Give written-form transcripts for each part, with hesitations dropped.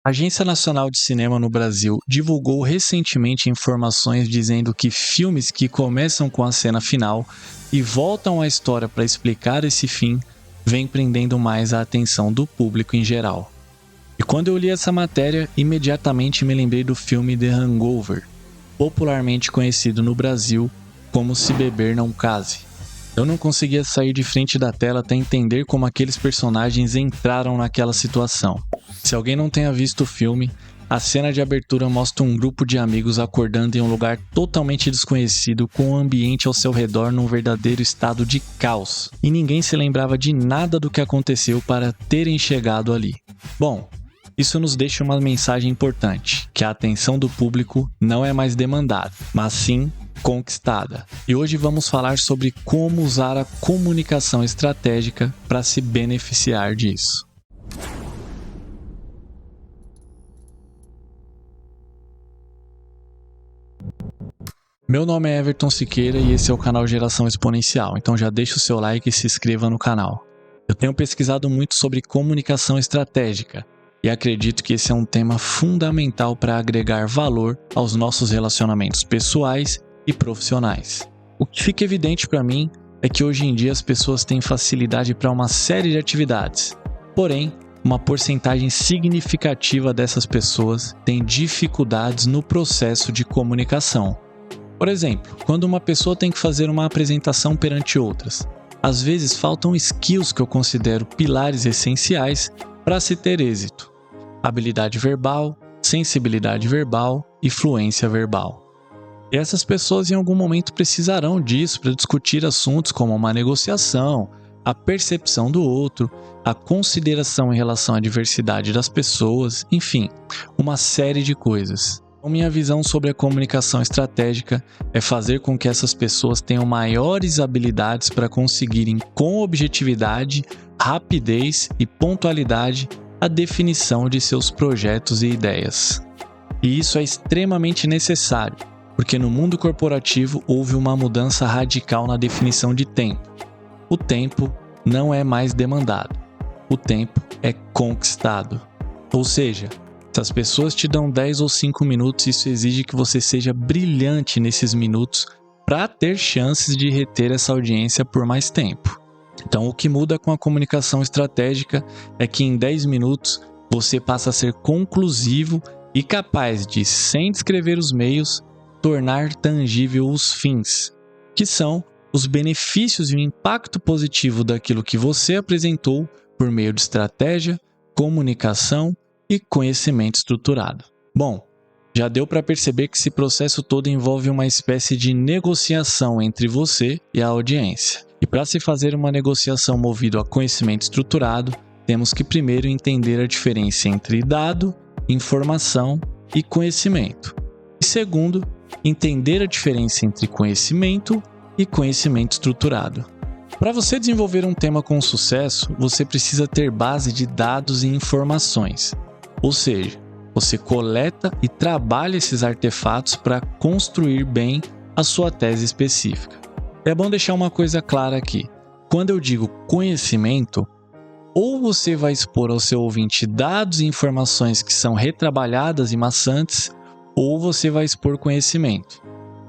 A Agência Nacional de Cinema no Brasil divulgou recentemente informações dizendo que filmes que começam com a cena final e voltam à história para explicar esse fim vêm prendendo mais a atenção do público em geral. E quando eu li essa matéria, imediatamente me lembrei do filme The Hangover, popularmente conhecido no Brasil como Se Beber Não Case. Eu não conseguia sair de frente da tela até entender como aqueles personagens entraram naquela situação. Se alguém não tenha visto o filme, a cena de abertura mostra um grupo de amigos acordando em um lugar totalmente desconhecido, com o ambiente ao seu redor num verdadeiro estado de caos, e ninguém se lembrava de nada do que aconteceu para terem chegado ali. Bom, isso nos deixa uma mensagem importante, que a atenção do público não é mais demandada, mas sim conquistada. E hoje vamos falar sobre como usar a comunicação estratégica para se beneficiar disso. Meu nome é Everton Siqueira e esse é o canal Geração Exponencial, então já deixa o seu like e se inscreva no canal. Eu tenho pesquisado muito sobre comunicação estratégica e acredito que esse é um tema fundamental para agregar valor aos nossos relacionamentos pessoais e profissionais. O que fica evidente para mim é que hoje em dia as pessoas têm facilidade para uma série de atividades, porém, uma porcentagem significativa dessas pessoas tem dificuldades no processo de comunicação. Por exemplo, quando uma pessoa tem que fazer uma apresentação perante outras, às vezes faltam skills que eu considero pilares essenciais para se ter êxito: habilidade verbal, sensibilidade verbal e fluência verbal. E essas pessoas em algum momento precisarão disso para discutir assuntos como uma negociação, a percepção do outro, a consideração em relação à diversidade das pessoas, enfim, uma série de coisas. Minha visão sobre a comunicação estratégica é fazer com que essas pessoas tenham maiores habilidades para conseguirem, com objetividade, rapidez e pontualidade, a definição de seus projetos e ideias. E isso é extremamente necessário, porque no mundo corporativo houve uma mudança radical na definição de tempo. O tempo não é mais demandado, o tempo é conquistado. Ou seja, se as pessoas te dão 10 ou 5 minutos, isso exige que você seja brilhante nesses minutos para ter chances de reter essa audiência por mais tempo. Então, o que muda com a comunicação estratégica é que em 10 minutos você passa a ser conclusivo e capaz de, sem descrever os meios, tornar tangível os fins, que são os benefícios e o impacto positivo daquilo que você apresentou por meio de estratégia, comunicação e conhecimento estruturado. Bom, já deu para perceber que esse processo todo envolve uma espécie de negociação entre você e a audiência. E para se fazer uma negociação movida a conhecimento estruturado, temos que primeiro entender a diferença entre dado, informação e conhecimento. E segundo, entender a diferença entre conhecimento e conhecimento estruturado. Para você desenvolver um tema com sucesso, você precisa ter base de dados e informações. Ou seja, você coleta e trabalha esses artefatos para construir bem a sua tese específica. É bom deixar uma coisa clara aqui. Quando eu digo conhecimento, ou você vai expor ao seu ouvinte dados e informações que são retrabalhadas e maçantes, ou você vai expor conhecimento.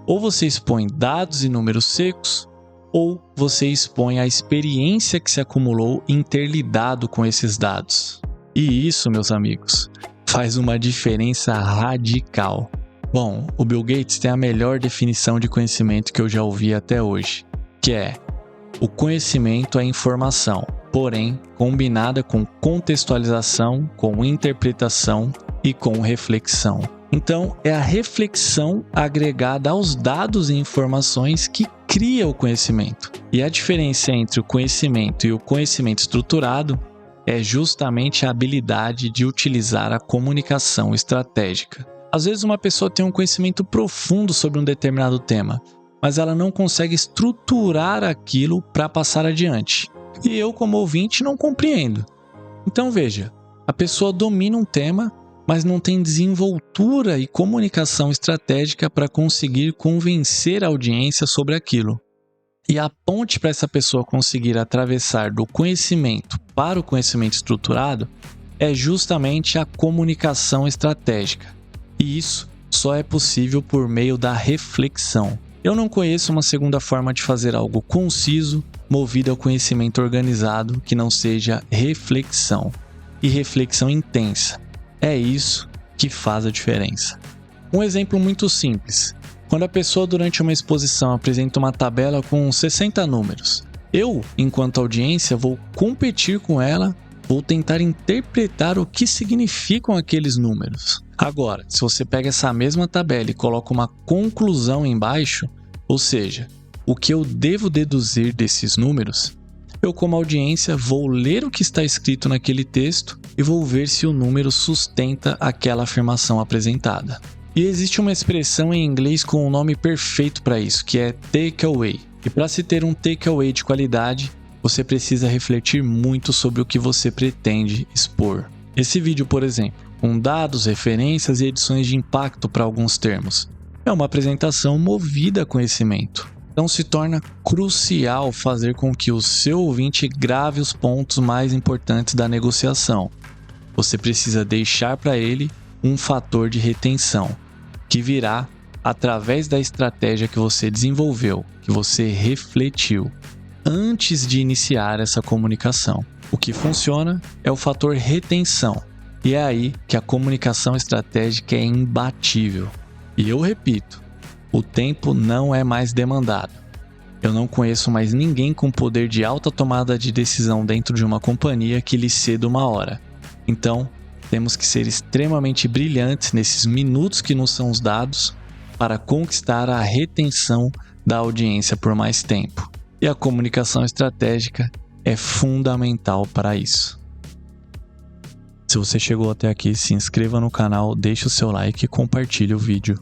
Ou você expõe dados e números secos, ou você expõe a experiência que se acumulou em ter lidado com esses dados. E isso, meus amigos, faz uma diferença radical. Bom, o Bill Gates tem a melhor definição de conhecimento que eu já ouvi até hoje, que é: o conhecimento é informação, porém combinada com contextualização, com interpretação e com reflexão. Então, é a reflexão agregada aos dados e informações que cria o conhecimento. E a diferença entre o conhecimento e o conhecimento estruturado é justamente a habilidade de utilizar a comunicação estratégica. Às vezes uma pessoa tem um conhecimento profundo sobre um determinado tema, mas ela não consegue estruturar aquilo para passar adiante. E eu, como ouvinte, não compreendo. Então veja, a pessoa domina um tema, mas não tem desenvoltura e comunicação estratégica para conseguir convencer a audiência sobre aquilo. E a ponte para essa pessoa conseguir atravessar do conhecimento para o conhecimento estruturado é justamente a comunicação estratégica. E isso só é possível por meio da reflexão. Eu não conheço uma segunda forma de fazer algo conciso, movido ao conhecimento organizado, que não seja reflexão. E reflexão intensa. É isso que faz a diferença. Um exemplo muito simples. Quando a pessoa durante uma exposição apresenta uma tabela com 60 números, eu, enquanto audiência, vou competir com ela, vou tentar interpretar o que significam aqueles números. Agora, se você pega essa mesma tabela e coloca uma conclusão embaixo, ou seja, o que eu devo deduzir desses números, eu como audiência vou ler o que está escrito naquele texto e vou ver se o número sustenta aquela afirmação apresentada. E existe uma expressão em inglês com um nome perfeito para isso, que é takeaway. E para se ter um takeaway de qualidade, você precisa refletir muito sobre o que você pretende expor. Esse vídeo, por exemplo, com dados, referências e edições de impacto para alguns termos, é uma apresentação movida a conhecimento. Então se torna crucial fazer com que o seu ouvinte grave os pontos mais importantes da negociação. Você precisa deixar para ele um fator de retenção, que virá através da estratégia que você desenvolveu, que você refletiu, antes de iniciar essa comunicação. O que funciona é o fator retenção, e é aí que a comunicação estratégica é imbatível. E eu repito, o tempo não é mais demandado. Eu não conheço mais ninguém com poder de alta tomada de decisão dentro de uma companhia que lhe ceda uma hora. Então, temos que ser extremamente brilhantes nesses minutos que nos são dados para conquistar a retenção da audiência por mais tempo. E a comunicação estratégica é fundamental para isso. Se você chegou até aqui, se inscreva no canal, deixe o seu like e compartilhe o vídeo.